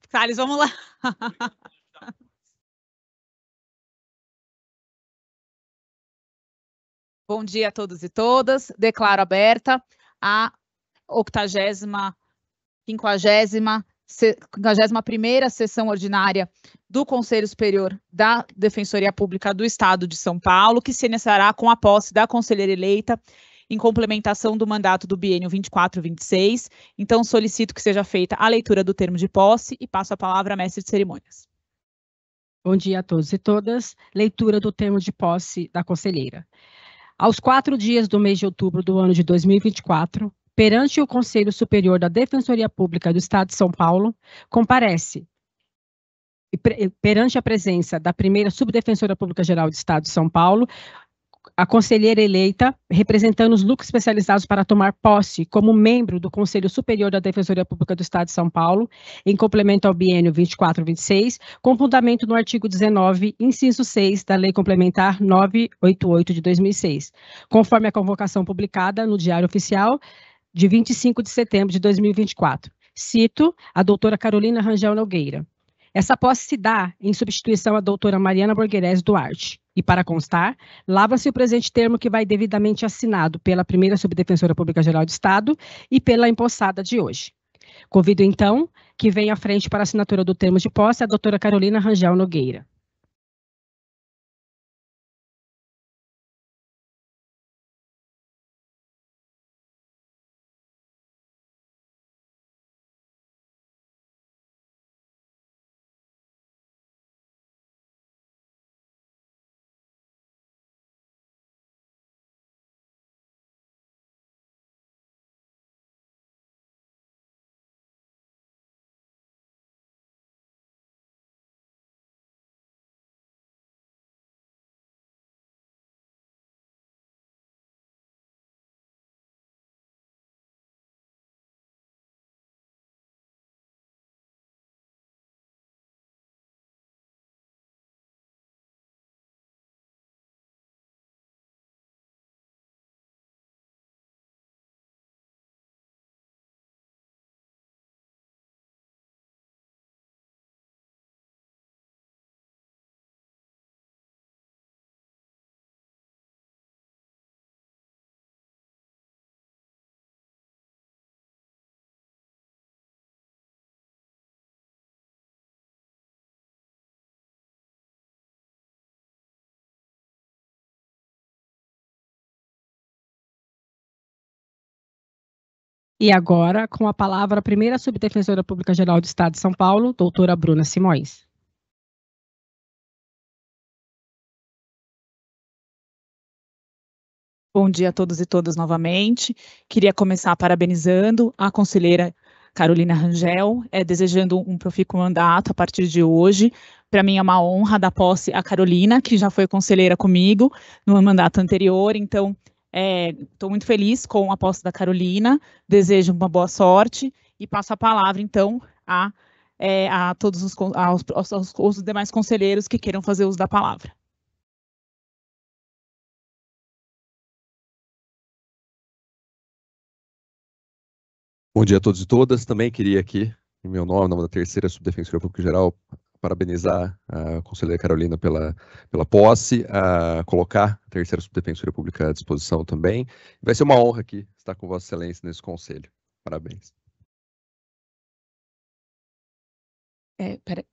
Salles, vamos lá. Bom dia a todos e todas. Declaro aberta a 51ª sessão ordinária do Conselho Superior da Defensoria Pública do Estado de São Paulo, que se iniciará com a posse da conselheira eleita em complementação do mandato do biênio 24-26. Então, solicito que seja feita a leitura do termo de posse e passo a palavra à mestre de cerimônias. Bom dia a todos e todas. Leitura do termo de posse da conselheira. Aos 4 dias do mês de outubro do ano de 2024, perante o Conselho Superior da Defensoria Pública do Estado de São Paulo, comparece, perante a presença da primeira Subdefensora Pública Geral do Estado de São Paulo, a conselheira eleita, representando os lucros especializados para tomar posse como membro do Conselho Superior da Defensoria Pública do Estado de São Paulo, em complemento ao biênio 24-26, com fundamento no artigo 19, inciso 6 da Lei Complementar 988 de 2006, conforme a convocação publicada no Diário Oficial de 25 de setembro de 2024. Cito a doutora Carolina Rangel Nogueira. Essa posse se dá em substituição à doutora Mariana Borgherese Duarte. E, para constar, lava-se o presente termo que vai devidamente assinado pela primeira Subdefensora Pública Geral do Estado e pela empossada de hoje. Convido, então, que venha à frente para a assinatura do termo de posse a doutora Carolina Rangel Nogueira. E agora, com a palavra, a primeira Subdefensora Pública Geral do Estado de São Paulo, doutora Bruna Simões. Bom dia a todos e todas novamente. Queria começar parabenizando a conselheira Carolina Rangel, desejando um profícuo mandato a partir de hoje. Para mim é uma honra dar posse à Carolina, que já foi conselheira comigo no mandato anterior, então estou muito feliz com a posse da Carolina, desejo uma boa sorte e passo a palavra, então, a todos os demais conselheiros que queiram fazer uso da palavra. Bom dia a todos e todas. Também queria aqui, em meu nome, da terceira Subdefensoria Pública Geral, parabenizar a conselheira Carolina pela posse, colocar a terceira Subdefensoria Pública à disposição também. Vai ser uma honra aqui estar com Vossa Excelência nesse conselho. Parabéns.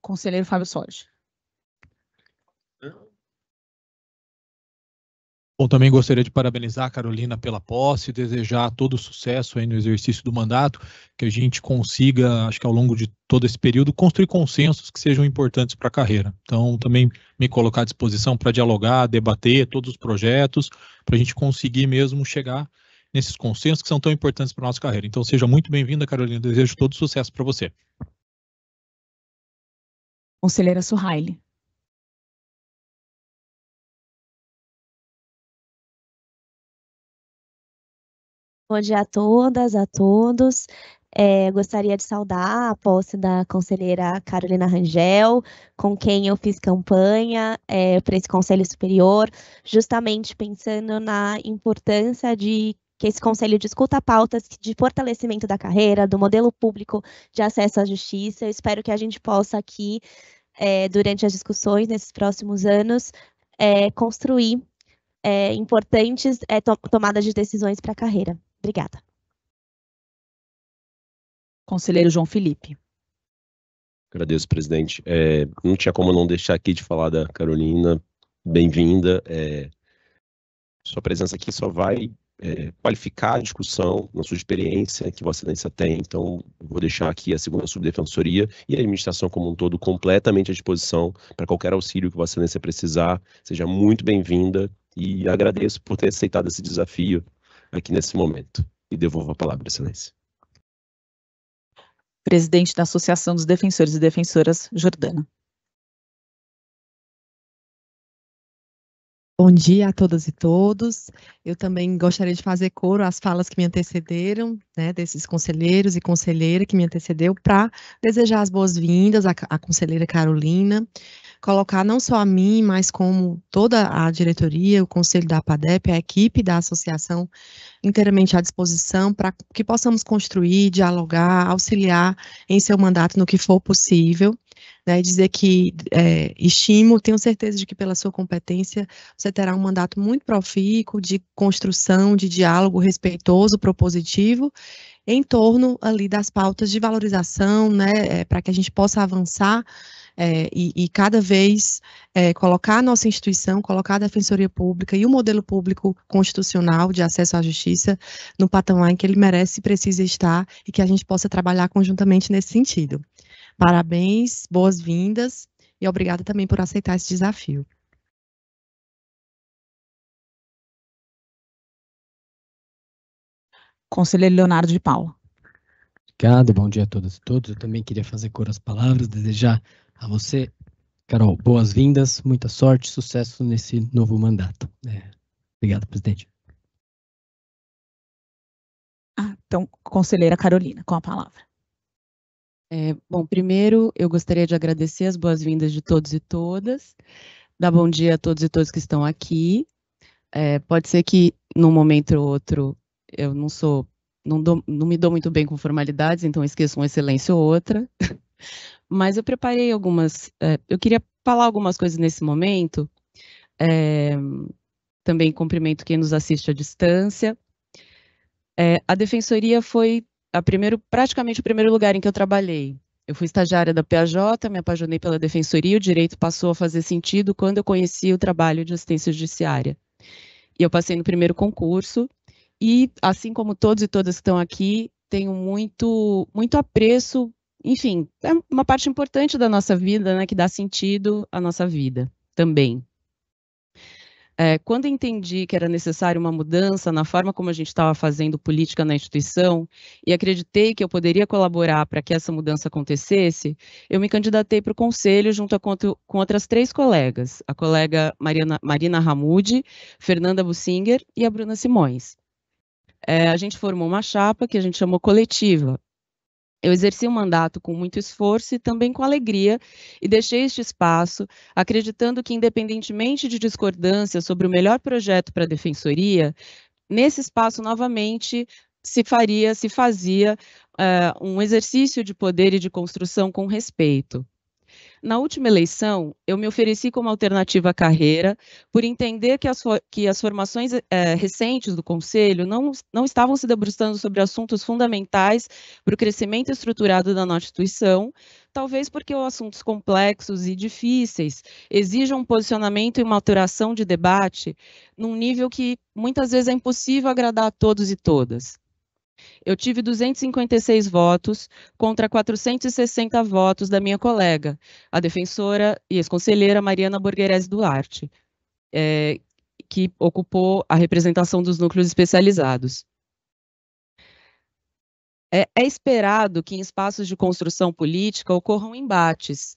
Conselheiro Fábio Sorge. Bom, também gostaria de parabenizar a Carolina pela posse, desejar todo sucesso aí no exercício do mandato, que a gente consiga, acho que ao longo de todo esse período, construir consensos que sejam importantes para a carreira. Então, também me colocar à disposição para dialogar, debater todos os projetos, para a gente conseguir mesmo chegar nesses consensos que são tão importantes para a nossa carreira. Então, seja muito bem-vinda, Carolina, desejo todo sucesso para você. Conselheira Suhaile. Bom dia a todas, a todos. Gostaria de saudar a posse da conselheira Carolina Rangel, com quem eu fiz campanha para esse Conselho Superior, justamente pensando na importância de que esse conselho discuta pautas de fortalecimento da carreira, do modelo público de acesso à justiça. Eu espero que a gente possa aqui, durante as discussões nesses próximos anos, construir importantes tomadas de decisões para a carreira. Obrigada. Conselheiro João Felipe. Agradeço, presidente. Não tinha como não deixar aqui de falar da Carolina. Bem-vinda. Sua presença aqui só vai qualificar a discussão na sua experiência que Vossa Excelência tem. Então, vou deixar aqui a segunda subdefensoria e a administração como um todo completamente à disposição para qualquer auxílio que Vossa Excelência precisar. Seja muito bem-vinda e agradeço por ter aceitado esse desafio aqui nesse momento. E devolvo a palavra, Excelência. Presidente da Associação dos Defensores e Defensoras, Jordana. Bom dia a todas e todos. Eu também gostaria de fazer coro às falas que me antecederam, né, desses conselheiros e conselheira que me antecedeu, para desejar as boas-vindas à conselheira Carolina, colocar não só a mim, mas como toda a diretoria, o conselho da APADEP, a equipe da associação inteiramente à disposição para que possamos construir, dialogar, auxiliar em seu mandato no que for possível. Né, dizer que estimo, tenho certeza de que pela sua competência você terá um mandato muito profícuo de construção, de diálogo respeitoso, propositivo, em torno ali das pautas de valorização, né, para que a gente possa avançar e cada vez colocar a nossa instituição, colocar a Defensoria Pública e o modelo público constitucional de acesso à justiça no patamar em que ele merece e precisa estar e que a gente possa trabalhar conjuntamente nesse sentido. Parabéns, boas-vindas e obrigada também por aceitar esse desafio. Conselheiro Leonardo de Paula. Obrigado, bom dia a todas e todos. Eu também queria fazer coro às palavras, desejar a você, Carol, boas-vindas, muita sorte, sucesso nesse novo mandato. Obrigado, presidente. Então, conselheira Carolina, com a palavra. Bom, primeiro eu gostaria de agradecer as boas-vindas de todos e todas, dar bom dia a todos e todas que estão aqui. Pode ser que num momento ou outro eu não me dou muito bem com formalidades, então esqueço uma excelência ou outra, mas eu preparei eu queria falar algumas coisas nesse momento, também cumprimento quem nos assiste à distância. A Defensoria foi praticamente o primeiro lugar em que eu trabalhei. Eu fui estagiária da PAJ, me apaixonei pela Defensoria, o direito passou a fazer sentido quando eu conheci o trabalho de assistência judiciária. E eu passei no primeiro concurso, e assim como todos e todas que estão aqui, tenho muito apreço, enfim, é uma parte importante da nossa vida, né, que dá sentido à nossa vida também. Quando entendi que era necessário uma mudança na forma como a gente estava fazendo política na instituição e acreditei que eu poderia colaborar para que essa mudança acontecesse, eu me candidatei para o conselho junto com outras 3 colegas, a colega Marina Hamoudi, Fernanda Bussinger e a Bruna Simões. A gente formou uma chapa que a gente chamou coletiva. Eu exerci o mandato com muito esforço e também com alegria, e deixei este espaço, acreditando que, independentemente de discordâncias sobre o melhor projeto para a Defensoria, nesse espaço, novamente, se fazia um exercício de poder e de construção com respeito. Na última eleição, eu me ofereci como alternativa à carreira, por entender que as formações recentes do Conselho não estavam se debruçando sobre assuntos fundamentais para o crescimento estruturado da nossa instituição, talvez porque os assuntos complexos e difíceis exijam um posicionamento e uma alteração de debate num nível que muitas vezes é impossível agradar a todos e todas. Eu tive 256 votos contra 460 votos da minha colega, a defensora e ex-conselheira Mariana Borgherese Duarte, que ocupou a representação dos núcleos especializados. É esperado que em espaços de construção política ocorram embates,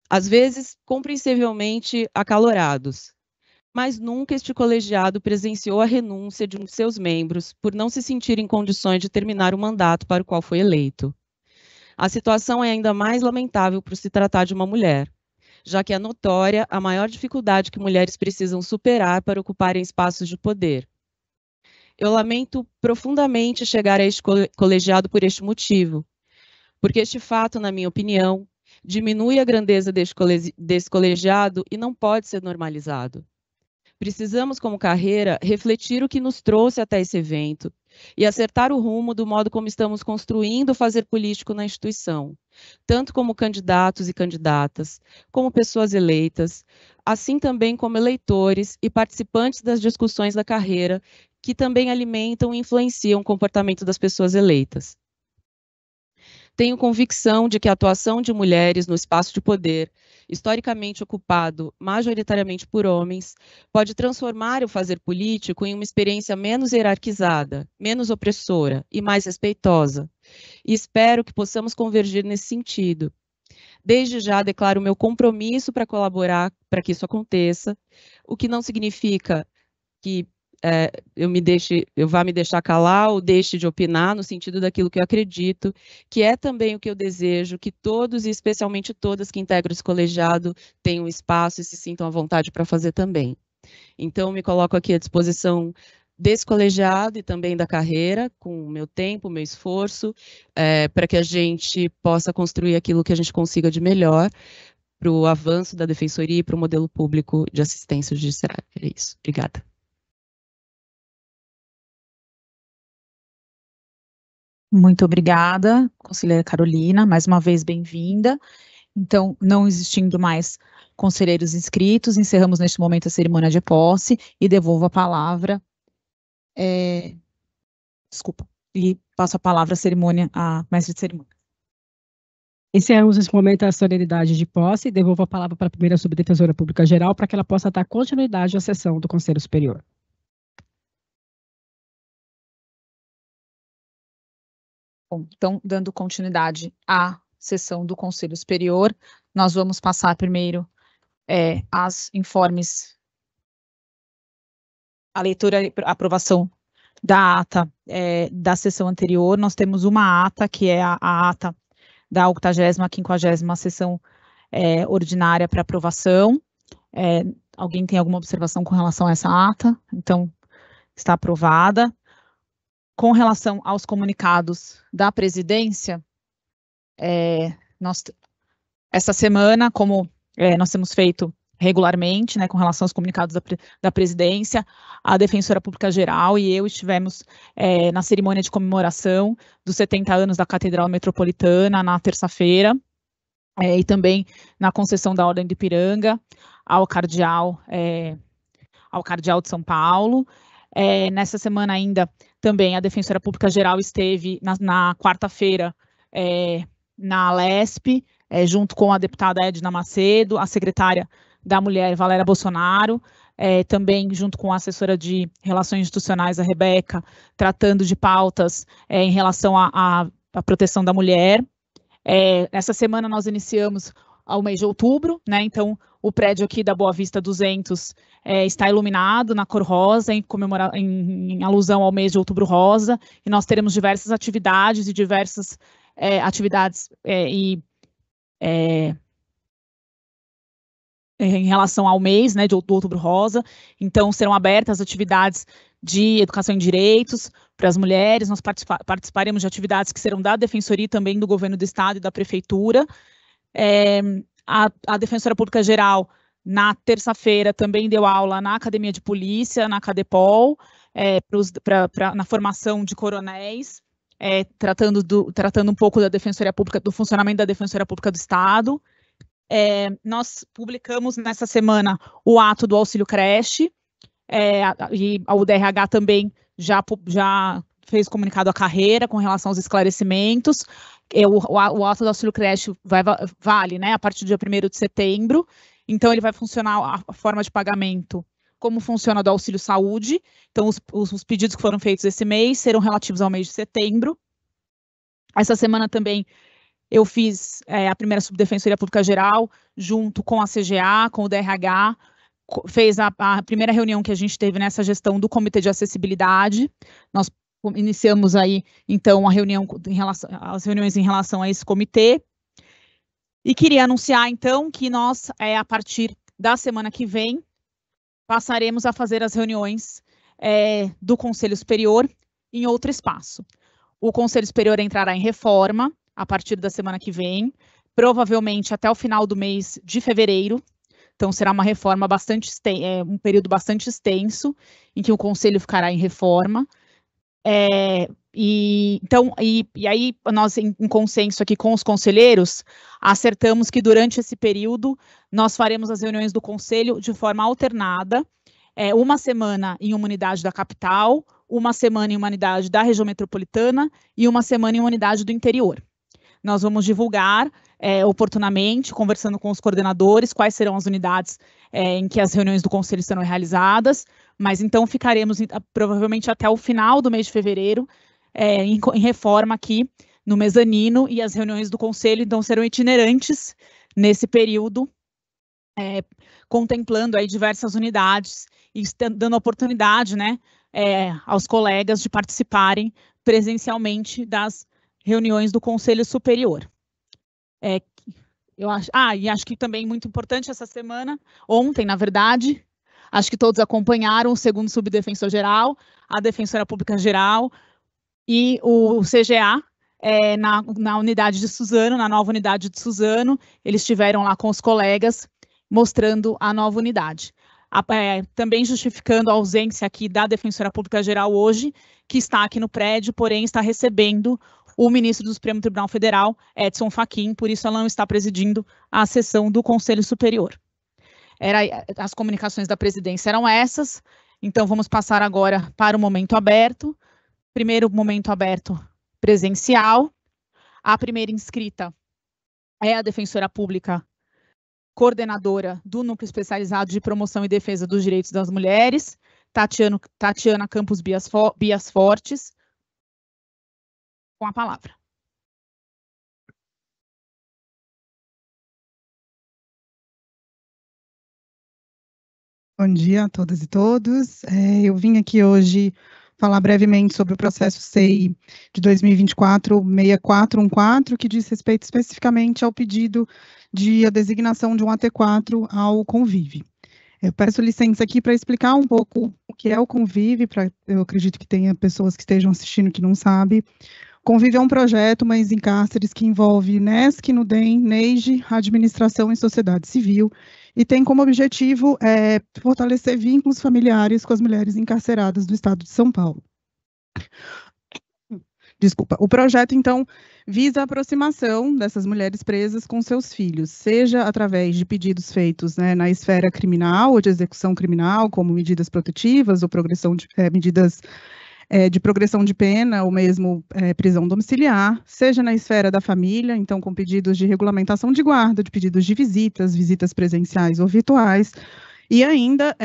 às vezes compreensivelmente acalorados, mas nunca este colegiado presenciou a renúncia de um de seus membros por não se sentir em condições de terminar o mandato para o qual foi eleito. A situação é ainda mais lamentável por se tratar de uma mulher, já que é notória a maior dificuldade que mulheres precisam superar para ocuparem espaços de poder. Eu lamento profundamente chegar a este colegiado por este motivo, porque este fato, na minha opinião, diminui a grandeza desse colegiado e não pode ser normalizado. Precisamos, como carreira, refletir o que nos trouxe até esse evento e acertar o rumo do modo como estamos construindo o fazer político na instituição, tanto como candidatos e candidatas, como pessoas eleitas, assim também como eleitores e participantes das discussões da carreira, que também alimentam e influenciam o comportamento das pessoas eleitas. Tenho convicção de que a atuação de mulheres no espaço de poder, historicamente ocupado majoritariamente por homens, pode transformar o fazer político em uma experiência menos hierarquizada, menos opressora e mais respeitosa. E espero que possamos convergir nesse sentido. Desde já declaro meu compromisso para colaborar para que isso aconteça, o que não significa que eu vá me deixar calar ou deixe de opinar no sentido daquilo que eu acredito, que é também o que eu desejo, que todos e especialmente todas que integram esse colegiado tenham espaço e se sintam à vontade para fazer também. Então, me coloco aqui à disposição desse colegiado e também da carreira, com o meu tempo, o meu esforço, para que a gente possa construir aquilo que a gente consiga de melhor para o avanço da Defensoria e para o modelo público de assistência judiciária. É isso. Obrigada. Muito obrigada, conselheira Carolina, mais uma vez bem-vinda. Então, não existindo mais conselheiros inscritos, encerramos neste momento a cerimônia de posse e devolvo a palavra, e passo a palavra à mestre de cerimônia. Encerramos nesse momento a solenidade de posse e devolvo a palavra para a primeira subdefensora pública geral para que ela possa dar continuidade à sessão do Conselho Superior. Bom, então, dando continuidade à sessão do Conselho Superior, nós vamos passar primeiro as informes, a leitura e aprovação da ata da sessão anterior. Nós temos uma ata, que é a ata da 80ª, 50ª sessão ordinária para aprovação. Alguém tem alguma observação com relação a essa ata? Então, está aprovada. Com relação aos comunicados da presidência, essa semana, como nós temos feito regularmente, né, com relação aos comunicados da presidência, a Defensora Pública Geral e eu estivemos na cerimônia de comemoração dos 70 anos da Catedral Metropolitana na terça-feira, e também na concessão da Ordem de Ipiranga ao Cardeal de São Paulo. Nessa semana ainda, também a Defensora Pública Geral esteve na quarta-feira na Alesp, junto com a deputada Edna Macedo, a secretária da Mulher, Valéria Bolsonaro, também junto com a assessora de Relações Institucionais, a Rebeca, tratando de pautas em relação à proteção da mulher. Essa semana nós iniciamos ao mês de outubro, né? Então, o prédio aqui da Boa Vista 200 está iluminado na cor rosa, em alusão ao mês de outubro rosa, e nós teremos diversas atividades e diversas em relação ao mês, né, do outubro rosa. Então, serão abertas atividades de educação em direitos para as mulheres. Nós participaremos de atividades que serão da Defensoria e também do Governo do Estado e da Prefeitura. A Defensora Pública Geral, na terça-feira, também deu aula na Academia de Polícia, na Cadepol, na formação de coronéis, tratando um pouco da Defensoria Pública, do funcionamento da Defensoria Pública do Estado. Nós publicamos nessa semana o ato do auxílio creche, e o DRH também já fez comunicado à carreira com relação aos esclarecimentos. O ato do auxílio creche vale, né, a partir do dia 1º de setembro, então ele vai funcionar a forma de pagamento como funciona do auxílio saúde. Então, os pedidos que foram feitos esse mês serão relativos ao mês de setembro. Essa semana também eu fiz a primeira subdefensoria pública geral, junto com a CGA, com o DRH, fez a primeira reunião que a gente teve nessa gestão do Comitê de Acessibilidade. Nós iniciamos aí, então, as reuniões em relação a esse comitê. E queria anunciar, então, que nós, a partir da semana que vem, passaremos a fazer as reuniões do Conselho Superior em outro espaço. O Conselho Superior entrará em reforma a partir da semana que vem, provavelmente até o final do mês de fevereiro. Então, será uma reforma um período bastante extenso, em que o Conselho ficará em reforma. E aí, nós, em consenso aqui com os conselheiros, acertamos que durante esse período, nós faremos as reuniões do Conselho de forma alternada, uma semana em uma unidade da capital, uma semana em uma unidade da região metropolitana e uma semana em uma unidade do interior. Nós vamos divulgar oportunamente, conversando com os coordenadores, quais serão as unidades em que as reuniões do Conselho serão realizadas, mas então ficaremos provavelmente até o final do mês de fevereiro em reforma aqui no mezanino, e as reuniões do Conselho então serão itinerantes nesse período, contemplando aí diversas unidades e dando oportunidade, né, aos colegas de participarem presencialmente das reuniões do Conselho Superior. E acho que também muito importante essa semana, ontem, na verdade, acho que todos acompanharam o segundo subdefensor-geral, a Defensora Pública-Geral e o CGA, na unidade de Suzano, na nova unidade de Suzano. Eles estiveram lá com os colegas, mostrando a nova unidade. Também justificando a ausência aqui da Defensora Pública-Geral hoje, que está aqui no prédio, porém está recebendo o ministro do Supremo Tribunal Federal, Edson Fachin, por isso ela não está presidindo a sessão do Conselho Superior. As comunicações da presidência eram essas, então vamos passar agora para o momento aberto. Primeiro momento aberto presencial. A primeira inscrita é a Defensora Pública, coordenadora do Núcleo Especializado de Promoção e Defesa dos Direitos das Mulheres, Tatiana Campos Bias Fortes, com a palavra. Bom dia a todas e todos. Eu vim aqui hoje falar brevemente sobre o processo SEI de 2024-6414, que diz respeito especificamente ao pedido de a designação de um AT4 ao Convive. Eu peço licença aqui para explicar um pouco o que é o Convive, eu acredito que tenha pessoas que estejam assistindo que não sabem. Convive é um projeto, Mães em Cárceres, que envolve NESC, NUDEM, NEIGE, Administração e Sociedade Civil, e tem como objetivo fortalecer vínculos familiares com as mulheres encarceradas do estado de São Paulo. Desculpa. O projeto, então, visa a aproximação dessas mulheres presas com seus filhos, seja através de pedidos feitos, né, na esfera criminal ou de execução criminal, como medidas protetivas ou medidas de progressão de pena ou mesmo prisão domiciliar, seja na esfera da família, então com pedidos de regulamentação de guarda, de pedidos de visitas presenciais ou virtuais, e ainda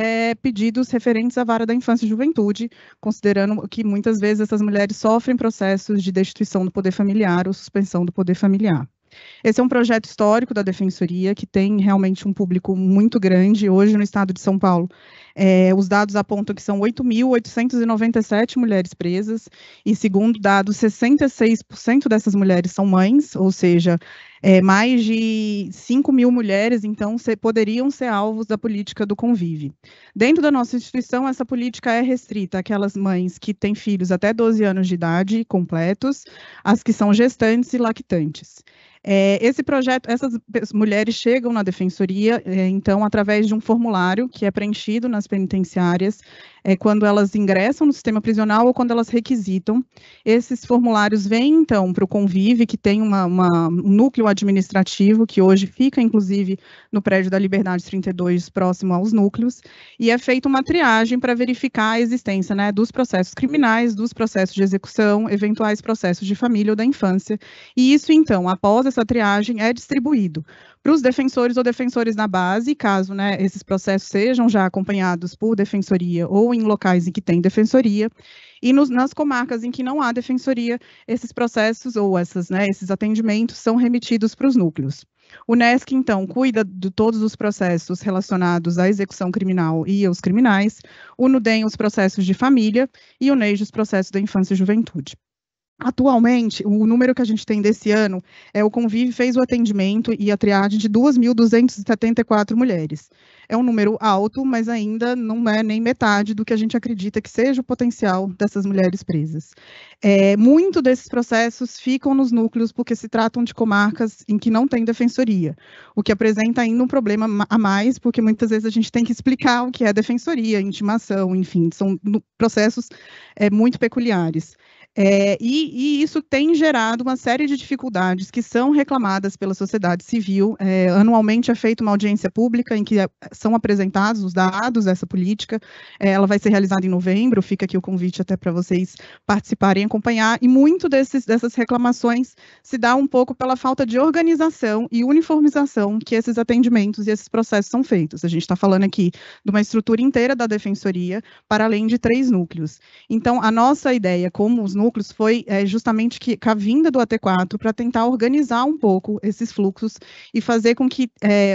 pedidos referentes à vara da infância e juventude, considerando que muitas vezes essas mulheres sofrem processos de destituição do poder familiar ou suspensão do poder familiar. Esse é um projeto histórico da Defensoria, que tem realmente um público muito grande. Hoje, no estado de São Paulo, os dados apontam que são 8.897 mulheres presas, e segundo dados, 66% dessas mulheres são mães, ou seja, mais de 5.000 mulheres, então, poderiam ser alvos da política do Convive. Dentro da nossa instituição, essa política é restrita àquelas mães que têm filhos até 12 anos de idade completos, as que são gestantes e lactantes. Esse projeto, essas mulheres chegam na Defensoria, então, através de um formulário que é preenchido nas penitenciárias, quando elas ingressam no sistema prisional ou quando elas requisitam. Esses formulários vêm, então, para o Convive, que tem um núcleo administrativo, que hoje fica, inclusive, no prédio da Liberdade 32, próximo aos núcleos, e é feita uma triagem para verificar a existência, né, dos processos criminais, dos processos de execução, eventuais processos de família ou da infância, e isso, então, após essa triagem, é distribuído para os defensores ou defensores na base, caso, né, esses processos sejam já acompanhados por defensoria ou em locais em que tem defensoria, e nas comarcas em que não há defensoria, esses processos ou esses atendimentos são remetidos para os núcleos. O NESC, então, cuida de todos os processos relacionados à execução criminal e aos criminais, o NUDEM os processos de família e o NEIGE os processos da infância e juventude. Atualmente, o número que a gente tem desse ano o Convive fez o atendimento e a triagem de 2.274 mulheres. É um número alto, mas ainda não é nem metade do que a gente acredita que seja o potencial dessas mulheres presas. Muito desses processos ficam nos núcleos porque se tratam de comarcas em que não tem defensoria, o que apresenta ainda um problema a mais, porque muitas vezes a gente tem que explicar o que é defensoria, intimação, enfim, são processos muito peculiares. E isso tem gerado uma série de dificuldades que são reclamadas pela sociedade civil. Anualmente é feita uma audiência pública em que são apresentados os dados dessa política. Ela vai ser realizada em novembro, fica aqui o convite até para vocês participarem e acompanhar. E muito dessas reclamações se dá um pouco pela falta de organização e uniformização que esses atendimentos e esses processos são feitos. A gente está falando aqui de uma estrutura inteira da defensoria, para além de 3 núcleos. Então, a nossa ideia, como os núcleos, foi justamente que a vinda do AT4 para tentar organizar um pouco esses fluxos e fazer com que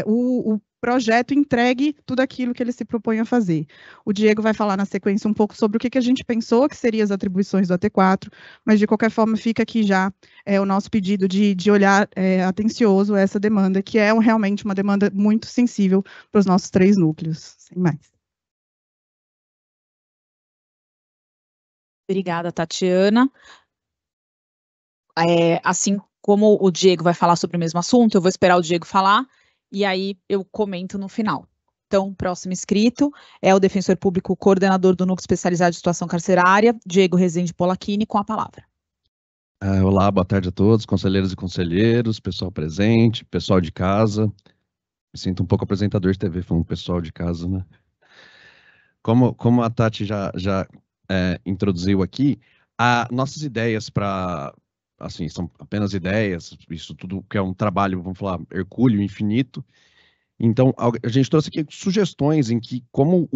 o projeto entregue tudo aquilo que ele se propõe a fazer. O Diego vai falar na sequência um pouco sobre o que a gente pensou que seriam as atribuições do AT4, mas de qualquer forma fica aqui já o nosso pedido de olhar atencioso essa demanda, que é realmente uma demanda muito sensível para os nossos 3 núcleos. Sem mais. Obrigada, Tatiana. Assim como o Diego vai falar sobre o mesmo assunto, eu vou esperar o Diego falar e aí eu comento no final. Então, o próximo inscrito é o defensor público coordenador do Núcleo Especializado de Situação Carcerária, Diego Rezende Polacchini, com a palavra. Olá, boa tarde a todos, conselheiros e conselheiros, pessoal presente, pessoal de casa. Me sinto um pouco apresentador de TV, falando pessoal de casa, né? Como a Tati já introduziu aqui, nossas ideias assim, são apenas ideias, isso tudo que é um trabalho, vamos falar, hercúleo, infinito. Então, a gente trouxe aqui sugestões em que, como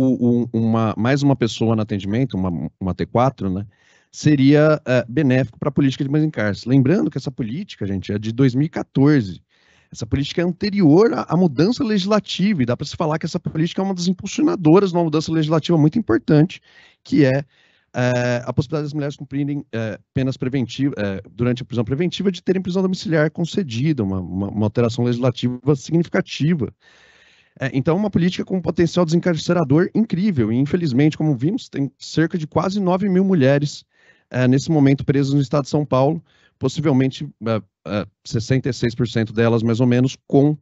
mais uma pessoa no atendimento, uma T4, né, seria benéfico para a política de mães em cárcere. Lembrando que essa política, gente, é de 2014. Essa política é anterior à mudança legislativa, e dá para se falar que essa política é uma das impulsionadoras de uma mudança legislativa muito importante, que é a possibilidade das mulheres cumprirem penas preventivas, durante a prisão preventiva, de terem prisão domiciliar concedida, uma alteração legislativa significativa. Então, uma política com um potencial desencarcerador incrível, e infelizmente, como vimos, tem cerca de quase 9 mil mulheres nesse momento presas no estado de São Paulo, possivelmente 66% delas, mais ou menos, com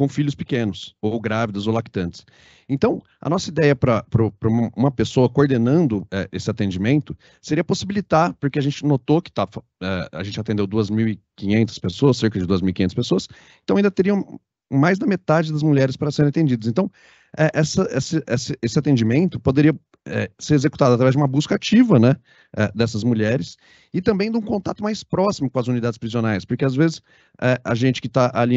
filhos pequenos, ou grávidas, ou lactantes. Então, a nossa ideia para uma pessoa coordenando esse atendimento seria possibilitar, porque a gente notou que a gente atendeu 2.500 pessoas, cerca de 2.500 pessoas, então ainda teriam mais da metade das mulheres para serem atendidas. Então, esse atendimento poderia ser executado através de uma busca ativa, né, dessas mulheres, e também de um contato mais próximo com as unidades prisionais, porque às vezes a gente que está ali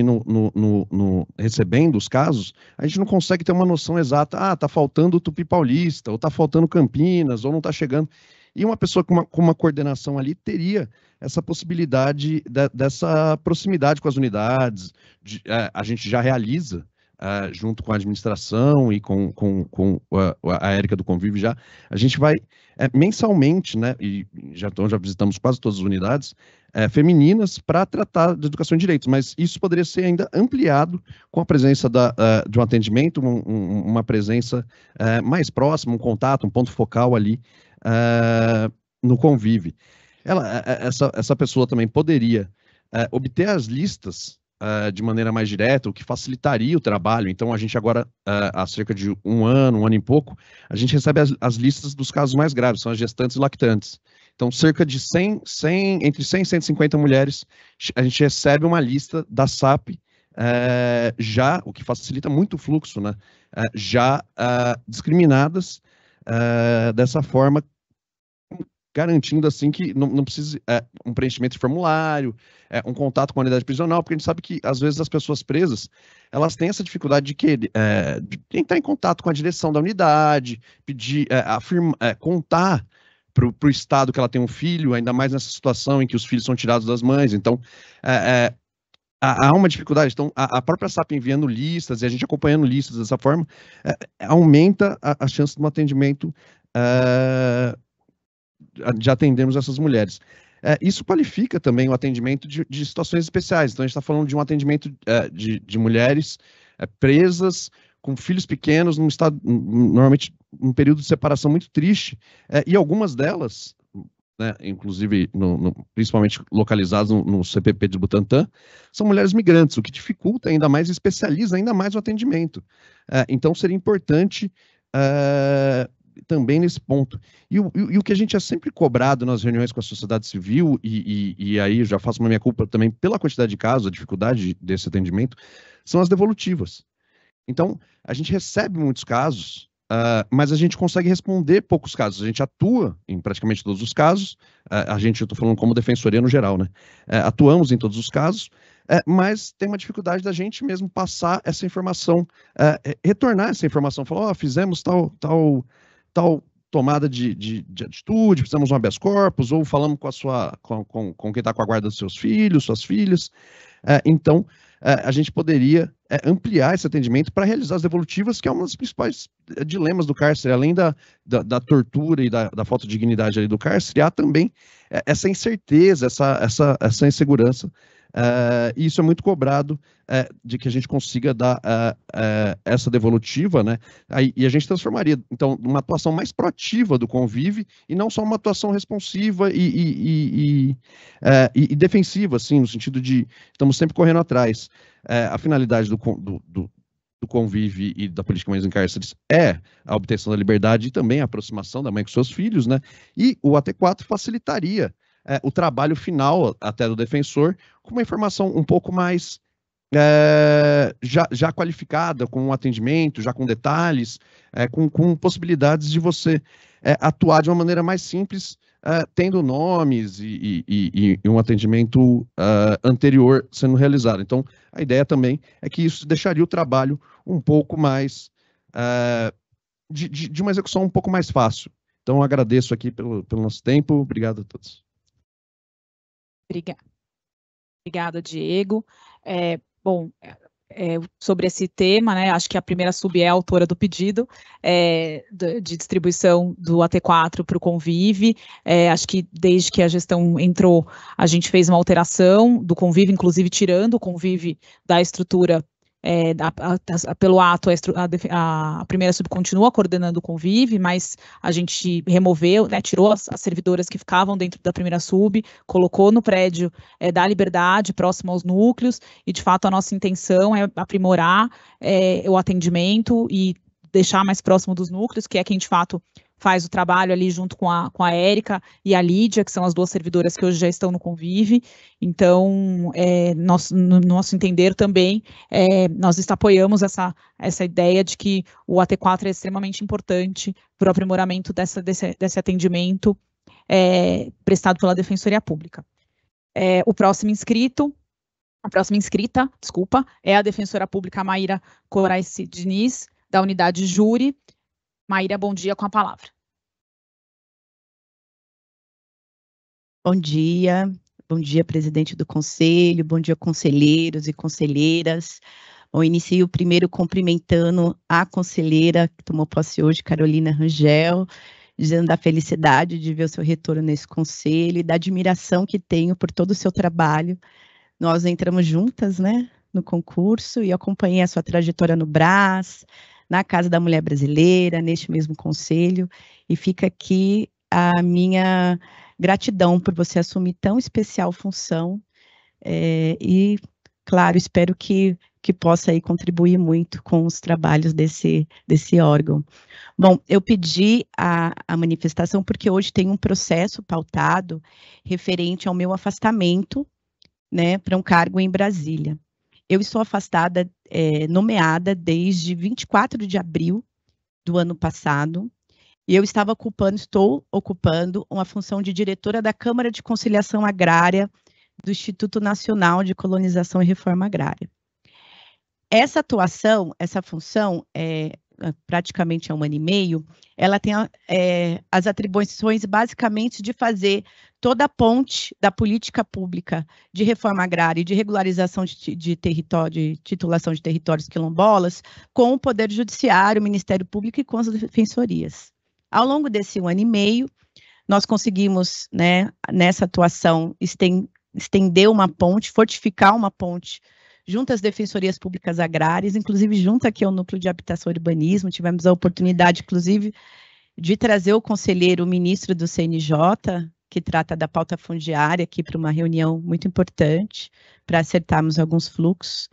recebendo os casos, a gente não consegue ter uma noção exata, está faltando Tupi Paulista, ou está faltando Campinas, ou não está chegando. E uma pessoa com uma coordenação ali teria essa possibilidade dessa proximidade com as unidades. A gente já realiza, junto com a administração e com a Érica do Convive, a gente vai mensalmente, né, e já visitamos quase todas as unidades femininas para tratar de educação e direitos, mas isso poderia ser ainda ampliado com a presença de um atendimento, uma presença mais próxima, um contato, um ponto focal ali no Convive. Essa pessoa também poderia obter as listas de maneira mais direta, o que facilitaria o trabalho. Então, a gente agora, há cerca de um ano e pouco, a gente recebe as listas dos casos mais graves, são as gestantes e lactantes. Então, cerca de entre 100 e 150 mulheres, a gente recebe uma lista da SAP, o que facilita muito o fluxo, né? Discriminadas dessa forma, garantindo assim que não precise um preenchimento de formulário, um contato com a unidade prisional, porque a gente sabe que às vezes as pessoas presas, elas têm essa dificuldade de entrar em contato com a direção da unidade, pedir, contar para o Estado que ela tem um filho, ainda mais nessa situação em que os filhos são tirados das mães. Então, há uma dificuldade. Então, a própria SAP enviando listas e a gente acompanhando listas dessa forma, aumenta a chance de um atendimento de atendermos essas mulheres. Isso qualifica também o atendimento de situações especiais. Então, a gente está falando de um atendimento de mulheres presas, com filhos pequenos, num estado, normalmente, um período de separação muito triste, e algumas delas, né, inclusive, principalmente localizadas no CPP de Butantã, são mulheres migrantes, o que dificulta ainda mais e especializa ainda mais o atendimento. Então, seria importante também nesse ponto. E o que a gente é sempre cobrado nas reuniões com a sociedade civil, e aí eu já faço uma minha-culpa também pela quantidade de casos, a dificuldade desse atendimento, são as devolutivas. Então, a gente recebe muitos casos, mas a gente consegue responder poucos casos. A gente atua em praticamente todos os casos, eu estou falando como defensoria no geral, né? Atuamos em todos os casos, mas tem uma dificuldade da gente mesmo passar essa informação, retornar essa informação, falar, fizemos tal tomada de atitude, fizemos um habeas corpus, ou falamos com quem está com a guarda dos seus filhos, suas filhas. Então, a gente poderia ampliar esse atendimento para realizar as devolutivas, que é um dos principais dilemas do cárcere, além da tortura e da falta de dignidade ali do cárcere, há também essa incerteza, essa insegurança, e isso é muito cobrado, de que a gente consiga dar essa devolutiva, né? E a gente transformaria, então, uma atuação mais proativa do Convive, e não só uma atuação responsiva e defensiva, assim, no sentido de estamos sempre correndo atrás. A finalidade do Convive e da política Mães em Cárceres é a obtenção da liberdade e também a aproximação da mãe com seus filhos, né? E o AT4 facilitaria o trabalho final até do defensor, com uma informação um pouco mais já qualificada, com um atendimento, já com detalhes, com possibilidades de você atuar de uma maneira mais simples, tendo nomes e um atendimento anterior sendo realizado. Então, a ideia também é que isso deixaria o trabalho um pouco mais, de uma execução um pouco mais fácil. Então, agradeço aqui pelo nosso tempo. Obrigado a todos. Obrigada, Diego. Sobre esse tema, né, acho que a primeira sub é a autora do pedido de distribuição do AT4 para o Convive. Acho que desde que a gestão entrou, a gente fez uma alteração do Convive, inclusive tirando o Convive da estrutura. Pelo ato, a primeira sub continua coordenando o Convive, mas a gente removeu, né, tirou as servidoras que ficavam dentro da primeira sub, colocou no prédio da Liberdade, próximo aos núcleos, e de fato a nossa intenção é aprimorar o atendimento e deixar mais próximo dos núcleos, que é quem de fato faz o trabalho ali junto com a Érica e a Lídia, que são as duas servidoras que hoje já estão no Convive. Então, no nosso entender também, nós apoiamos essa ideia de que o AT4 é extremamente importante para o aprimoramento desse atendimento prestado pela Defensoria Pública. A próxima inscrita, é a Defensora Pública Maíra Corais Diniz, da unidade Júri. Maíra, bom dia, com a palavra. Bom dia, presidente do conselho, bom dia, conselheiros e conselheiras. Bom, inicio primeiro cumprimentando a conselheira que tomou posse hoje, Carolina Rangel, dizendo da felicidade de ver o seu retorno nesse conselho e da admiração que tenho por todo o seu trabalho. Nós entramos juntas, né, no concurso e acompanhei a sua trajetória no Brás, na Casa da Mulher Brasileira, neste mesmo conselho, e fica aqui a minha gratidão por você assumir tão especial função, e, claro, espero que possa aí contribuir muito com os trabalhos desse órgão. Bom, eu pedi a manifestação porque hoje tem um processo pautado referente ao meu afastamento, né, para um cargo em Brasília. Eu estou afastada, nomeada desde 24 de abril do ano passado, e eu estou ocupando uma função de diretora da Câmara de Conciliação Agrária do Instituto Nacional de Colonização e Reforma Agrária. Essa atuação, essa função, praticamente há 1 ano e meio, ela tem as atribuições basicamente de fazer toda a ponte da política pública de reforma agrária e de regularização de território, de titulação de territórios quilombolas, com o Poder Judiciário, o Ministério Público e com as defensorias. Ao longo desse 1 ano e meio, nós conseguimos, né, nessa atuação, estender uma ponte, fortificar uma ponte junto às defensorias públicas agrárias, inclusive junto aqui ao Núcleo de Habitação e Urbanismo, tivemos a oportunidade, inclusive, de trazer o conselheiro, o ministro do CNJ, que trata da pauta fundiária, aqui para uma reunião muito importante, para acertarmos alguns fluxos.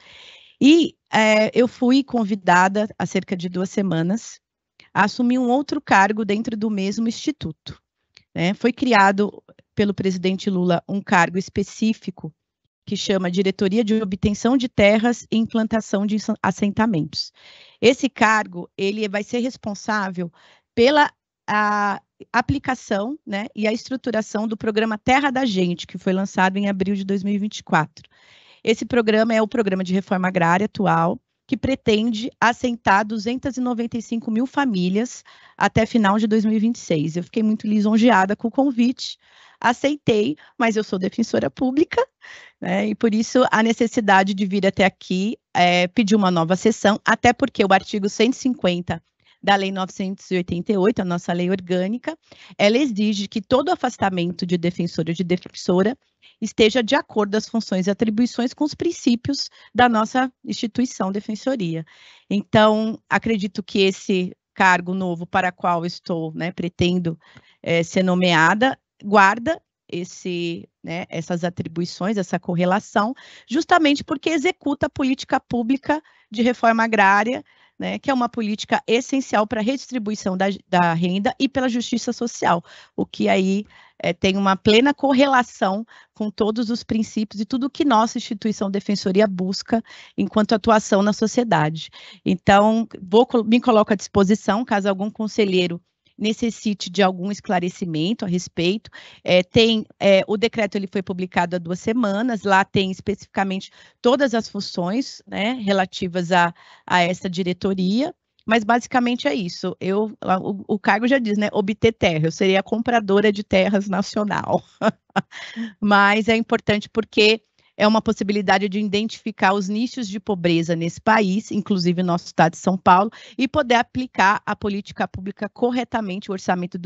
E eu fui convidada, há cerca de 2 semanas, a assumir um outro cargo dentro do mesmo instituto. Né? Foi criado pelo presidente Lula um cargo específico que chama Diretoria de Obtenção de Terras e Implantação de Assentamentos. Esse cargo, ele vai ser responsável pela aplicação, né, e a estruturação do programa Terra da Gente, que foi lançado em abril de 2024. Esse programa é o programa de reforma agrária atual, que pretende assentar 295 mil famílias até final de 2026. Eu fiquei muito lisonjeada com o convite, aceitei, mas eu sou defensora pública, né, e por isso a necessidade de vir até aqui pedir uma nova sessão, até porque o artigo 150 da Lei 988, a nossa lei orgânica, ela exige que todo afastamento de defensor ou de defensora esteja de acordo às funções e atribuições com os princípios da nossa instituição defensoria. Então, acredito que esse cargo novo para qual estou, né, pretendo ser nomeada, guarda essas atribuições, essa correlação, justamente porque executa a política pública de reforma agrária, né, que é uma política essencial para a redistribuição da renda e pela justiça social, o que aí tem uma plena correlação com todos os princípios e tudo que nossa instituição defensoria busca enquanto atuação na sociedade. Então, me coloco à disposição, caso algum conselheiro necessite de algum esclarecimento a respeito. O decreto ele foi publicado há 2 semanas, lá tem especificamente todas as funções, né, relativas a essa diretoria, mas basicamente é isso. O cargo já diz, né, obter terra, eu seria a compradora de terras nacional. Mas é importante porque é uma possibilidade de identificar os nichos de pobreza nesse país, inclusive no nosso estado de São Paulo, e poder aplicar a política pública corretamente, o orçamento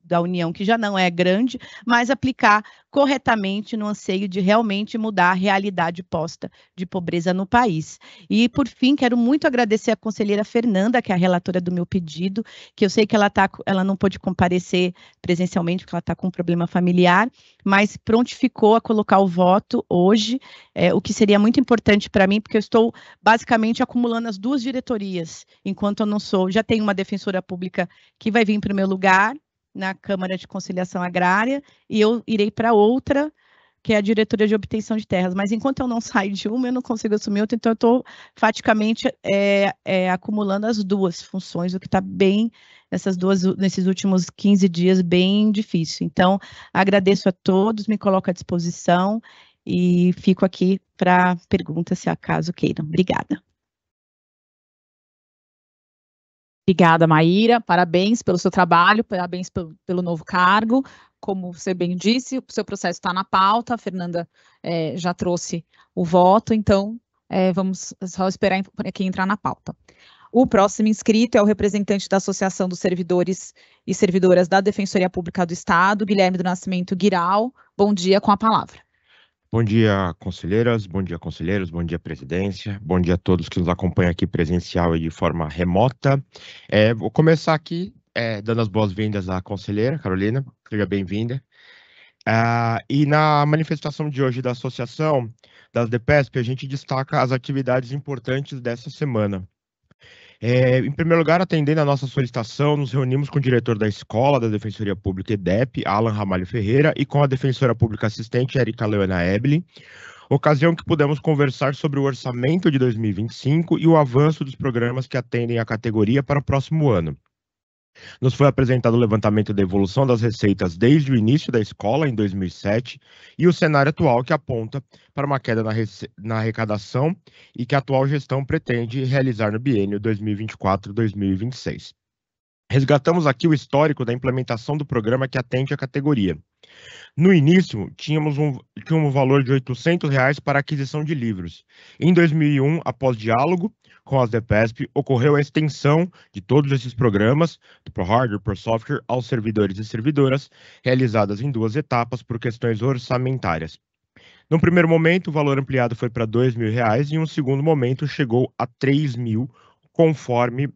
da União, que já não é grande, mas aplicar corretamente no anseio de realmente mudar a realidade posta de pobreza no país. E, por fim, quero muito agradecer a conselheira Fernanda, que é a relatora do meu pedido, que eu sei que ela não pôde comparecer presencialmente, porque ela está com um problema familiar, mas prontificou a colocar o voto hoje, o que seria muito importante para mim, porque eu estou basicamente acumulando as 2 diretorias, enquanto eu não sou, já tenho uma defensora pública que vai vir para o meu lugar, na Câmara de Conciliação Agrária, e eu irei para outra, que é a diretoria de obtenção de terras, mas enquanto eu não saio de uma, eu não consigo assumir outra, então eu estou faticamente acumulando as 2 funções, o que está bem, nesses últimos 15 dias, bem difícil. Então, agradeço a todos, me coloco à disposição e fico aqui para perguntas, se acaso queiram. Obrigada. Obrigada, Maíra. Parabéns pelo seu trabalho, parabéns pelo novo cargo. Como você bem disse, o seu processo está na pauta, a Fernanda já trouxe o voto, então vamos só esperar aqui entrar na pauta. O próximo inscrito é o representante da Associação dos Servidores e Servidoras da Defensoria Pública do Estado, Guilherme do Nascimento Guiral. Bom dia, com a palavra. Bom dia, conselheiras, bom dia, conselheiros, bom dia, presidência, bom dia a todos que nos acompanham aqui presencial e de forma remota. Vou começar aqui dando as boas-vindas à conselheira Carolina, seja bem-vinda. E na manifestação de hoje da Associação das DPESP, a gente destaca as atividades importantes dessa semana. Em primeiro lugar, atendendo a nossa solicitação, nos reunimos com o diretor da Escola da Defensoria Pública EDEP, Alan Ramalho Ferreira, e com a defensora pública assistente, Erika Leona Ebli, ocasião que pudemos conversar sobre o orçamento de 2025 e o avanço dos programas que atendem a categoria para o próximo ano. Nos foi apresentado o levantamento da evolução das receitas desde o início da escola, em 2007, e o cenário atual que aponta para uma queda na arrecadação e que a atual gestão pretende realizar no biênio 2024-2026. Resgatamos aqui o histórico da implementação do programa que atende à categoria. No início, tinha um valor de R$ 800 para a aquisição de livros. Em 2001, após diálogo com as DPESP, ocorreu a extensão de todos esses programas, do Pro Hardware, Pro Software, aos servidores e servidoras, realizadas em 2 etapas por questões orçamentárias. No primeiro momento, o valor ampliado foi para R$ 2.000 e em um segundo momento chegou a R$ 3.000, conforme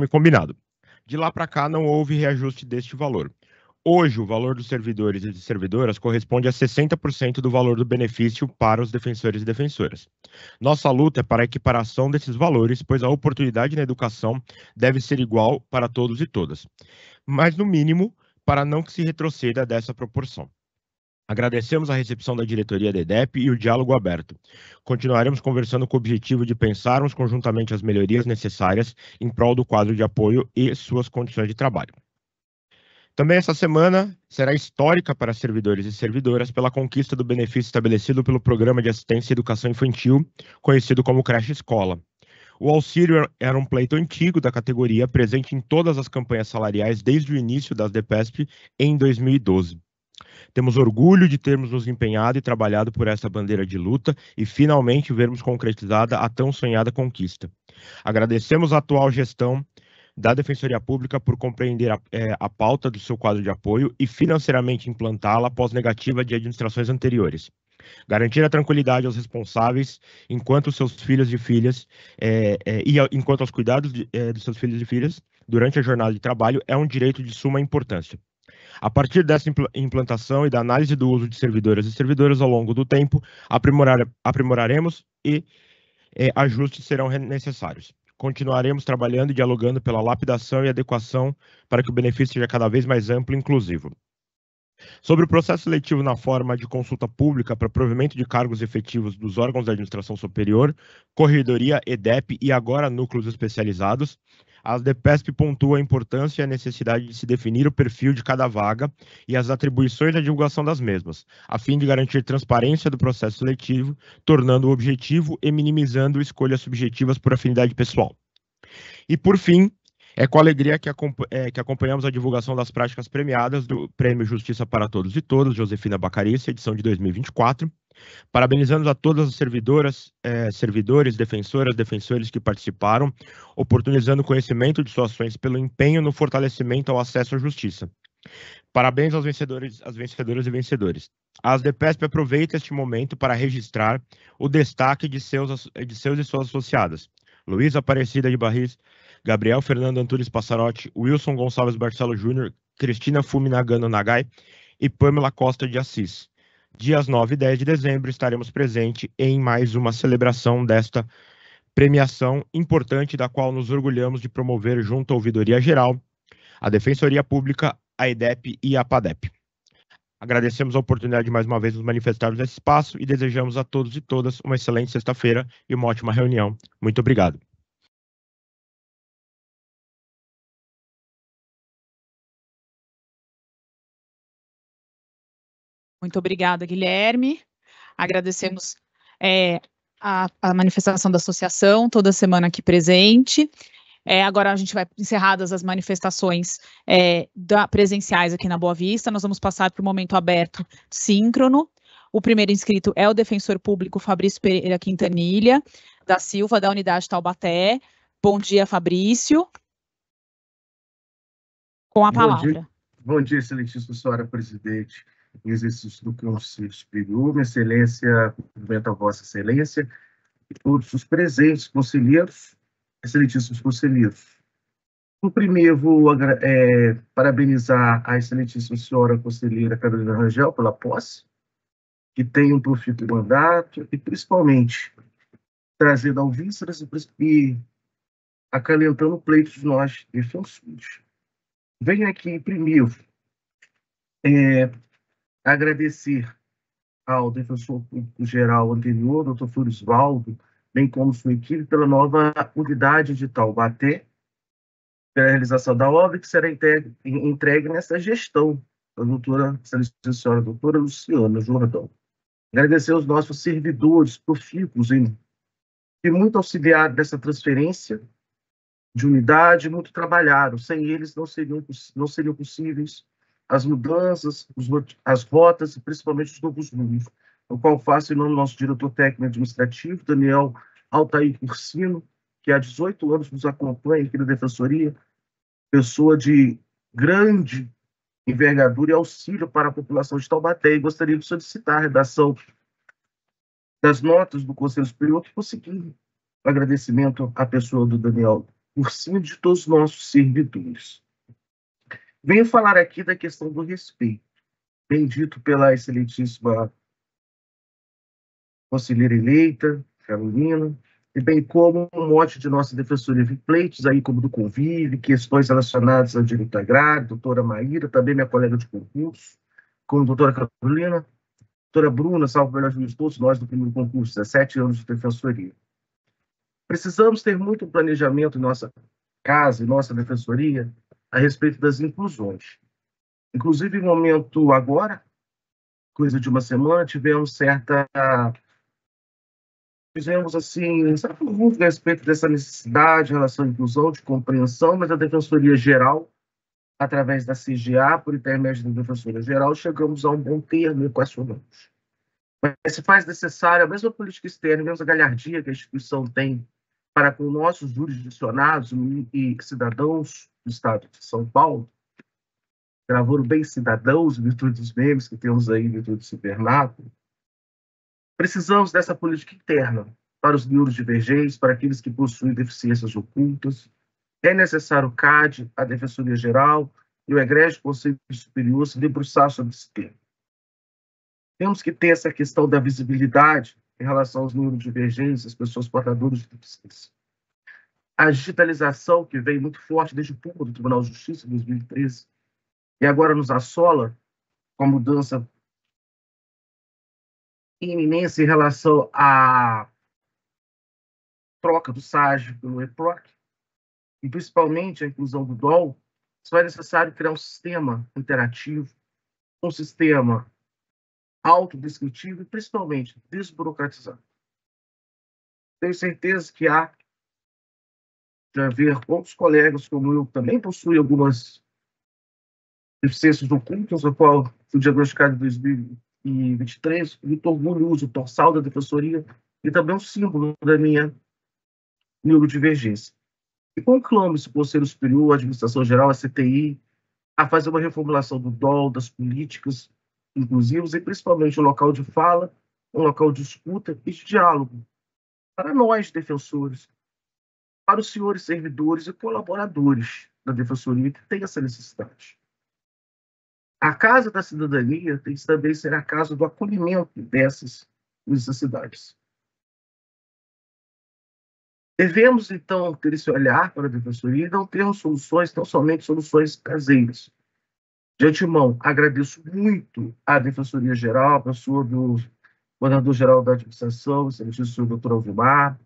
combinado. De lá para cá, não houve reajuste deste valor. Hoje, o valor dos servidores e de servidoras corresponde a 60% do valor do benefício para os defensores e defensoras. Nossa luta é para a equiparação desses valores, pois a oportunidade na educação deve ser igual para todos e todas, mas, no mínimo, para não que se retroceda dessa proporção. Agradecemos a recepção da diretoria da EDEP e o diálogo aberto. Continuaremos conversando com o objetivo de pensarmos conjuntamente as melhorias necessárias em prol do quadro de apoio e suas condições de trabalho. Também essa semana será histórica para servidores e servidoras pela conquista do benefício estabelecido pelo Programa de Assistência e Educação Infantil, conhecido como Creche Escola. O auxílio era um pleito antigo da categoria, presente em todas as campanhas salariais desde o início das DPESP em 2012. Temos orgulho de termos nos empenhado e trabalhado por essa bandeira de luta e finalmente vermos concretizada a tão sonhada conquista. Agradecemos a atual gestão da Defensoria Pública por compreender a pauta do seu quadro de apoio e financeiramente implantá-la após negativa de administrações anteriores. Garantir a tranquilidade aos responsáveis enquanto seus filhos e filhas enquanto aos cuidados dos seus filhos e filhas durante a jornada de trabalho é um direito de suma importância. A partir dessa implantação e da análise do uso de servidoras e servidores ao longo do tempo, aprimoraremos e ajustes serão necessários. Continuaremos trabalhando e dialogando pela lapidação e adequação para que o benefício seja cada vez mais amplo e inclusivo. Sobre o processo seletivo na forma de consulta pública para provimento de cargos efetivos dos órgãos da administração superior, Corredoria, EDEP e agora núcleos especializados, a DPESP pontua a importância e a necessidade de se definir o perfil de cada vaga e as atribuições da divulgação das mesmas, a fim de garantir transparência do processo seletivo, tornando-o objetivo e minimizando escolhas subjetivas por afinidade pessoal. E, por fim, é com alegria que acompanhamos a divulgação das práticas premiadas do Prêmio Justiça para Todos e Todas, Josefina Bacarice, edição de 2024. Parabenizamos a todas as servidoras, servidores, defensoras, defensores que participaram, oportunizando o conhecimento de suas ações pelo empenho no fortalecimento ao acesso à justiça. Parabéns aos vencedores, às vencedoras e vencedores. A DPESP aproveita este momento para registrar o destaque de seus e suas associadas. Luísa Aparecida de Barris, Gabriel Fernando Antunes Passarotti, Wilson Gonçalves Barcelo Júnior, Cristina Fumi Nagano Nagai e Pamela Costa de Assis. Dias 9 e 10 de dezembro estaremos presentes em mais uma celebração desta premiação importante, da qual nos orgulhamos de promover junto à Ouvidoria Geral, a Defensoria Pública, a EDEP e a PADEP. Agradecemos a oportunidade de mais uma vez nos manifestarmos nesse espaço e desejamos a todos e todas uma excelente sexta-feira e uma ótima reunião. Muito obrigado. Muito obrigada, Guilherme. Agradecemos a manifestação da associação, toda semana aqui presente. Agora a gente vai encerradas as manifestações presenciais aqui na Boa Vista. Nós vamos passar para o momento aberto síncrono. O primeiro inscrito é o defensor público Fabrício Pereira Quintanilha, da Silva, da Unidade Taubaté. Bom dia, Fabrício. Com a palavra. Bom dia, excelentíssima senhora presidente, em exercício do Conselho Superior, Minha Excelência, cumprimento a Vossa Excelência e todos os presentes, conselheiros, excelentíssimos conselheiros. No primeiro, vou parabenizar a excelentíssima senhora conselheira Carolina Rangel pela posse, que tem um profícuo mandato e, principalmente, trazendo ao vísceras e acalentando o pleito de nós defensores. Venho aqui, primeiro, agradecer ao defensor público geral anterior, doutor Florisvaldo, bem como sua equipe, pela nova unidade de Taubaté, pela realização da obra que será entregue nessa gestão da senhora doutora Luciana Jordão. Agradecer aos nossos servidores profícuos que muito auxiliaram nessa transferência de unidade, muito trabalharam. Sem eles não seriam possíveis as mudanças, as rotas e principalmente os novos rumos, o qual faço em nome do nosso diretor técnico administrativo, Daniel Altair Cursino, que há 18 anos nos acompanha aqui na Defensoria, pessoa de grande envergadura e auxílio para a população de Taubaté, e gostaria de solicitar a redação das notas do Conselho Superior, que conseguiu agradecimento à pessoa do Daniel Cursino e de todos os nossos servidores. Venho falar aqui da questão do respeito, bem dito pela excelentíssima conselheira eleita, Carolina, e bem como o mote de nossa defensoria de pleitos, aí como do convívio, questões relacionadas ao direito agrário, doutora Maíra, também minha colega de concurso, como doutora Carolina, doutora Bruna, salvo o melhor juízo de todos nós do primeiro concurso, 17 anos de defensoria. Precisamos ter muito planejamento em nossa casa, em nossa defensoria, a respeito das inclusões. Inclusive, em momento agora, coisa de uma semana, tivemos assim, certo dúvida a respeito dessa necessidade em relação à inclusão, de compreensão, mas a Defensoria Geral, através da CGA, por intermédio da Defensoria Geral, chegamos a um bom termo e equacionamos. Mas se faz necessária a mesma política externa, a mesma galhardia que a instituição tem para com nossos jurisdicionados e cidadãos do Estado de São Paulo, gravando bem cidadãos, em virtude dos memes que temos aí, em virtude do cibernáculo, precisamos dessa política interna para os neurodivergentes, para aqueles que possuem deficiências ocultas. É necessário o CAD, a Defensoria Geral e o egrégio Conselho Superior se debruçar sobre esse tema. Temos que ter essa questão da visibilidade em relação aos neurodivergentes, as pessoas portadoras de deficiência. A digitalização, que veio muito forte desde o público do Tribunal de Justiça, em 2013, e agora nos assola com a mudança em iminência em relação à troca do SAGE pelo EPROC, e principalmente a inclusão do DOL, só é necessário criar um sistema interativo, um sistema autodescritivo e, principalmente, desburocratizado. Tenho certeza que há de haver outros colegas como eu, que também possuem algumas deficiências ocultas, a qual fui diagnosticado em 2023, e muito orgulho uso o torsal da Defensoria e também um símbolo da minha neurodivergência. E conclamo-se o Conselho Superior, a Administração Geral, a CTI, a fazer uma reformulação do DOL, das políticas inclusivas e principalmente um local de fala, um local de escuta e de diálogo para nós, defensores, para os senhores servidores e colaboradores da Defensoria que têm essa necessidade. A Casa da Cidadania tem que também ser a casa do acolhimento dessas necessidades. Devemos, então, ter esse olhar para a Defensoria e não termos soluções, não somente soluções caseiras. De antemão, agradeço muito à Defensoria Geral, a pessoa do Coordenador-Geral da Administração, o excelentíssimo doutor Alvimar,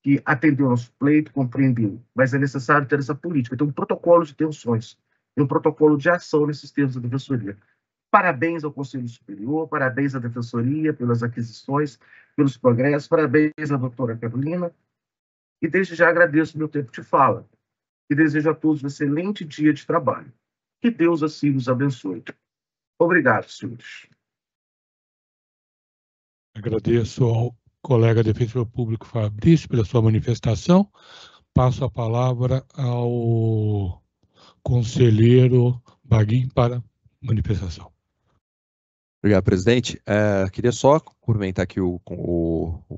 que atendeu nosso pleito, compreendeu. Mas é necessário ter essa política, ter um protocolo de tensões, e um protocolo de ação nesses termos da Defensoria. Parabéns ao Conselho Superior, parabéns à Defensoria pelas aquisições, pelos progressos, parabéns à doutora Carolina, e desde já agradeço o meu tempo de fala, e desejo a todos um excelente dia de trabalho. Que Deus assim nos abençoe. Obrigado, senhores. Agradeço ao colega defensor público Fabrício pela sua manifestação. Passo a palavra ao conselheiro Baguim para manifestação. Obrigado, presidente. Queria só cumprimentar aqui o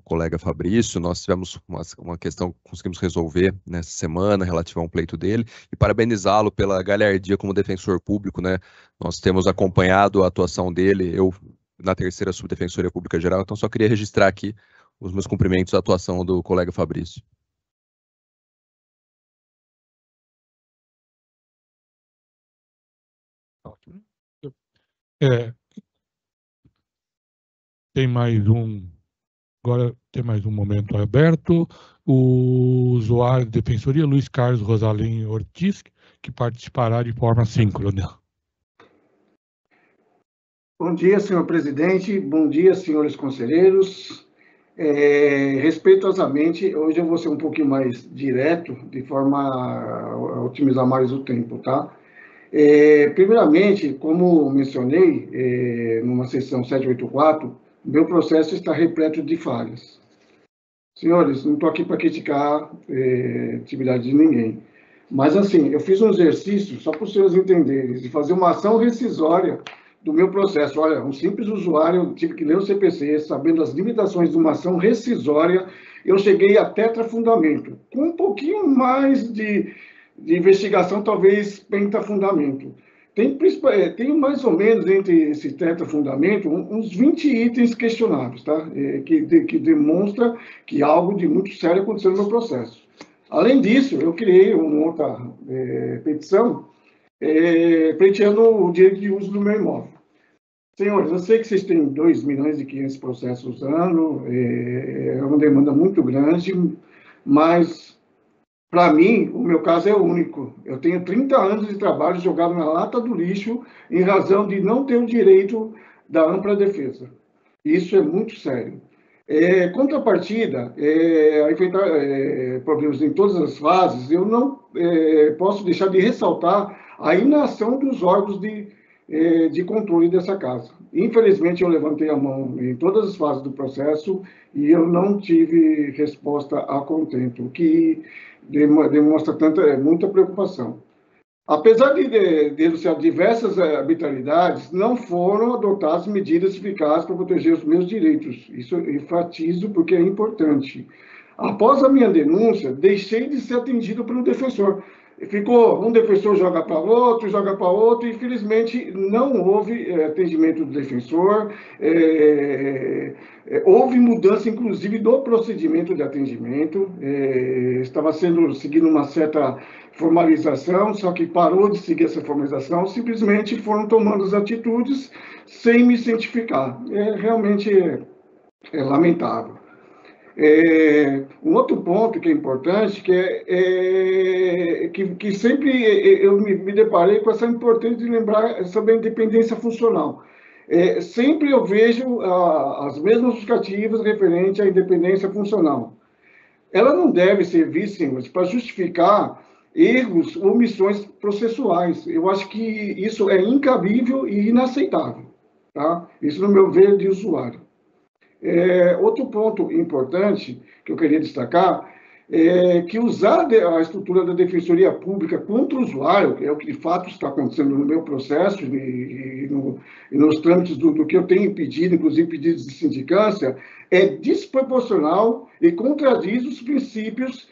colega Fabrício. Nós tivemos uma questão que conseguimos resolver nessa semana relativa a um pleito dele e parabenizá-lo pela galhardia como defensor público, né? Nós temos acompanhado a atuação dele, eu na terceira Subdefensoria Pública Geral, então só queria registrar aqui os meus cumprimentos à atuação do colega Fabrício. Tem mais um momento aberto. O usuário de Defensoria, Luiz Carlos Rosalim Ortiz, que participará de forma síncrona. Bom dia, senhor presidente. Bom dia, senhores conselheiros. Respeitosamente, hoje eu vou ser um pouquinho mais direto, de forma a otimizar mais o tempo, tá? Primeiramente, como mencionei, numa sessão 784, meu processo está repleto de falhas. Senhores, não estou aqui para criticar atividade de ninguém, mas, assim, eu fiz um exercício, só para os senhores entenderem, de fazer uma ação rescisória do meu processo. Olha, um simples usuário, eu tive que ler o CPC, sabendo as limitações de uma ação rescisória, eu cheguei a tetrafundamento, com um pouquinho mais de investigação, talvez pentafundamento. Tem mais ou menos entre esse tetrafundamento uns 20 itens questionáveis, tá? Que demonstra que algo de muito sério aconteceu no meu processo. Além disso, eu criei uma outra petição pleiteando o direito de uso do meu imóvel. Senhores, eu sei que vocês têm 2 milhões e 500 processos ano, é uma demanda muito grande, mas, para mim, o meu caso é único. Eu tenho 30 anos de trabalho jogado na lata do lixo em razão de não ter o direito da ampla defesa. Isso é muito sério. Contrapartida, a enfrentar problemas em todas as fases, eu não posso deixar de ressaltar a inação dos órgãos de controle dessa casa. Infelizmente, eu levantei a mão em todas as fases do processo e eu não tive resposta a contento, o que demonstra muita preocupação. Apesar de denunciar diversas arbitrariedades, não foram adotadas medidas eficazes para proteger os meus direitos. Isso eu enfatizo porque é importante. Após a minha denúncia, deixei de ser atendido pelo defensor. Ficou, um defensor joga para outro, e infelizmente não houve atendimento do defensor, houve mudança, inclusive, do procedimento de atendimento, estava seguindo uma certa formalização, só que parou de seguir essa formalização, simplesmente foram tomando as atitudes sem me cientificar. Realmente é lamentável. Um outro ponto que é importante, que sempre eu me deparei com essa importância de lembrar sobre a independência funcional. Sempre eu vejo as mesmas justificativas referentes à independência funcional. Ela não deve servir, senhores, para justificar erros ou omissões processuais. Eu acho que isso é incabível e inaceitável, tá? Isso no meu ver de usuário. Outro ponto importante que eu queria destacar é que usar a estrutura da Defensoria Pública contra o usuário, que é o que de fato está acontecendo no meu processo e nos trâmites do que eu tenho pedido, inclusive pedidos de sindicância, é desproporcional e contradiz os princípios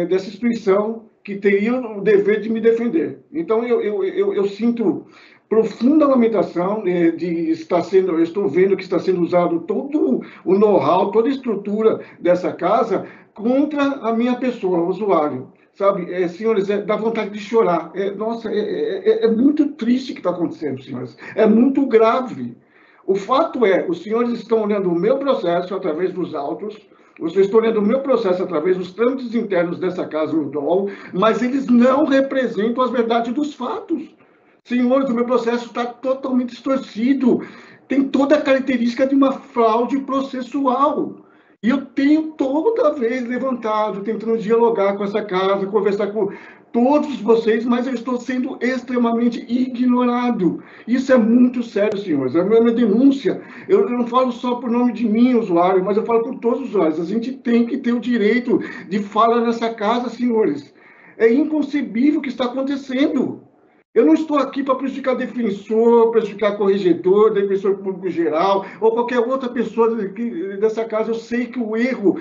dessa instituição que teria o dever de me defender. Então, eu sinto profunda lamentação de estar sendo, eu estou vendo que está sendo usado todo o know-how, toda a estrutura dessa casa contra a minha pessoa, o usuário. Sabe, senhores, dá vontade de chorar. Nossa, é muito triste o que está acontecendo, senhores. É muito grave. O fato é, os senhores estão olhando o meu processo através dos autos, vocês estão olhando o meu processo através dos trâmites internos dessa casa no DOL, mas eles não representam as verdades dos fatos. Senhores, o meu processo está totalmente distorcido, tem toda a característica de uma fraude processual. E eu tenho toda vez levantado, tentando dialogar com essa casa, conversar com todos vocês, mas eu estou sendo extremamente ignorado. Isso é muito sério, senhores. É a minha denúncia. Eu não falo só por nome de mim, usuário, mas eu falo por todos os usuários. A gente tem que ter o direito de fala nessa casa, senhores. É inconcebível o que está acontecendo. Eu não estou aqui para prejudicar defensor, prejudicar corregedor, defensor público geral, ou qualquer outra pessoa dessa casa. Eu sei que o erro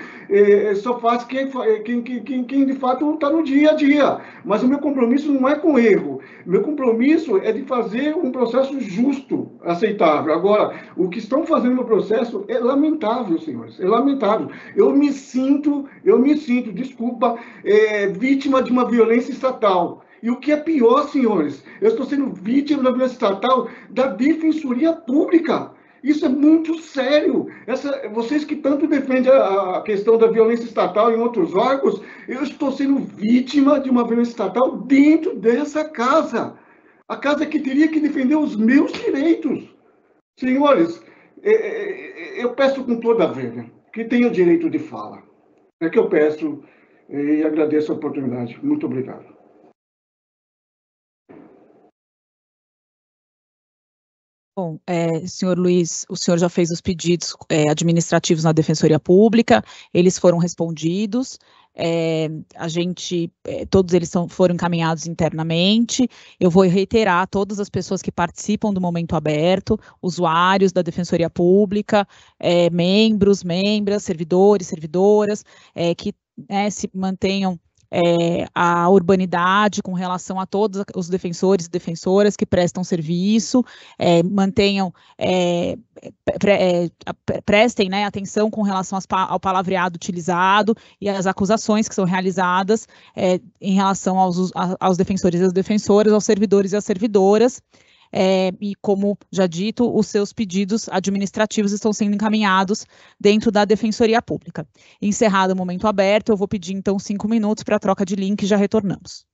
só faz quem de fato está no dia a dia. Mas o meu compromisso não é com erro. Meu compromisso é de fazer um processo justo, aceitável. Agora, o que estão fazendo no processo é lamentável, senhores. É lamentável. Eu me sinto, desculpa, vítima de uma violência estatal. E o que é pior, senhores, eu estou sendo vítima da violência estatal da Defensoria Pública. Isso é muito sério. Vocês que tanto defendem a questão da violência estatal em outros órgãos, eu estou sendo vítima de uma violência estatal dentro dessa casa. A casa que teria que defender os meus direitos. Senhores, eu peço com toda a verve, que tenham direito de fala. É que eu peço e agradeço a oportunidade. Muito obrigado. Bom, senhor Luiz, o senhor já fez os pedidos administrativos na Defensoria Pública, eles foram respondidos, todos eles foram encaminhados internamente. Eu vou reiterar a todas as pessoas que participam do Momento Aberto, usuários da Defensoria Pública, membros, membras, servidores, servidoras, que se mantenham a urbanidade com relação a todos os defensores e defensoras que prestam serviço, prestem atenção com relação ao palavreado utilizado e às acusações que são realizadas em relação aos defensores e às defensoras, aos servidores e às servidoras. E, como já dito, os seus pedidos administrativos estão sendo encaminhados dentro da Defensoria Pública. Encerrado o Momento Aberto, eu vou pedir, então, 5 minutos para a troca de link e já retornamos.